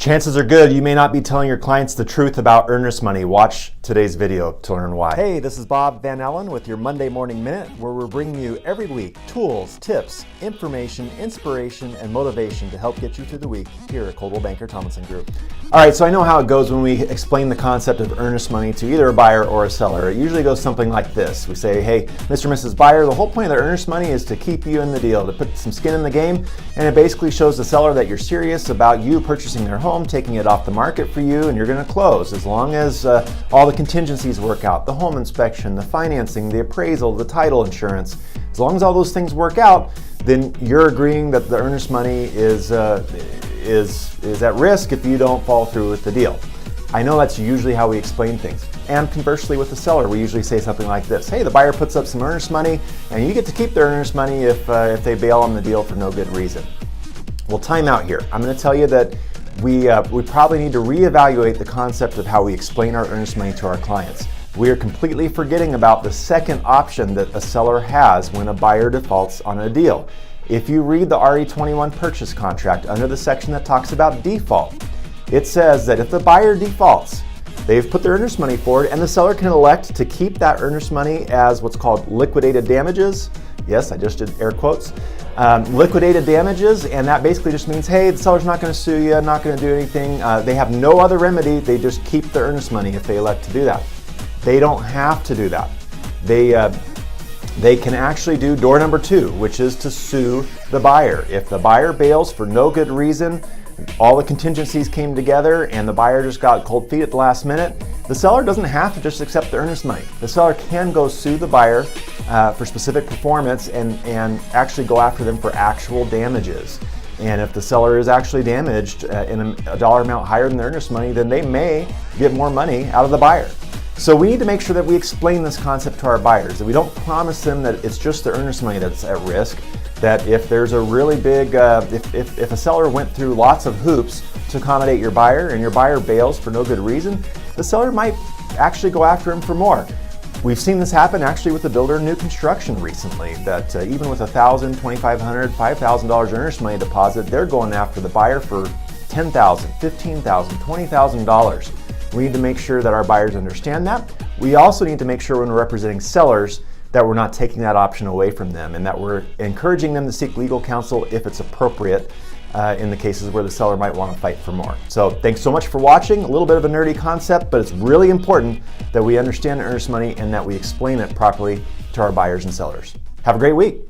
Chances are good you may not be telling your clients the truth about earnest money. Watch today's video to learn why. Hey, this is Bob Van Allen with your Monday Morning Minute, where we're bringing you every week tools, tips, information, inspiration, and motivation to help get you through the week here at Coldwell Banker Tomlinson Group. All right, so I know how it goes when we explain the concept of earnest money to either a buyer or a seller. It usually goes something like this. We say, hey, Mr. and Mrs. Buyer, the whole point of the earnest money is to keep you in the deal, to put some skin in the game, and it basically shows the seller that you're serious about you purchasing their home, taking it off the market for you, and you're going to close as long as all the contingencies work out, the home inspection, the financing, the appraisal, the title insurance. As long as all those things work out, then you're agreeing that the earnest money is at risk if you don't follow through with the deal. I know that's usually how we explain things. And conversely with the seller, we usually say something like this. Hey, the buyer puts up some earnest money, and you get to keep their earnest money if they bail on the deal for no good reason. Well, time out here. I'm going to tell you that we probably need to reevaluate the concept of how we explain our earnest money to our clients. We are completely forgetting about the second option that a seller has when a buyer defaults on a deal. If you read the RE21 purchase contract under the section that talks about default, it says that if the buyer defaults, they've put their earnest money forward and the seller can elect to keep that earnest money as what's called liquidated damages. Yes, I just did air quotes. Liquidated damages, and that basically just means, hey, the seller's not going to sue you, not going to do anything. They have no other remedy. They just keep their earnest money if they elect to do that. They don't have to do that. They can actually do door number 2, which is to sue the buyer. If the buyer bails for no good reason, all the contingencies came together and the buyer just got cold feet at the last minute, the seller doesn't have to just accept the earnest money. The seller can go sue the buyer for specific performance and actually go after them for actual damages. And if the seller is actually damaged in a dollar amount higher than the earnest money, then they may get more money out of the buyer. So we need to make sure that we explain this concept to our buyers, that we don't promise them that it's just the earnest money that's at risk, that if there's a really big, if a seller went through lots of hoops to accommodate your buyer and your buyer bails for no good reason, the seller might actually go after him for more. We've seen this happen actually with the builder in new construction recently, that even with $1,000, $2,500, $5,000 earnest money deposit, they're going after the buyer for $10,000, $15,000, $20,000. We need to make sure that our buyers understand that. We also need to make sure when we're representing sellers that we're not taking that option away from them and that we're encouraging them to seek legal counsel if it's appropriate in the cases where the seller might want to fight for more. So thanks so much for watching. A little bit of a nerdy concept, but it's really important that we understand earnest money and that we explain it properly to our buyers and sellers. Have a great week.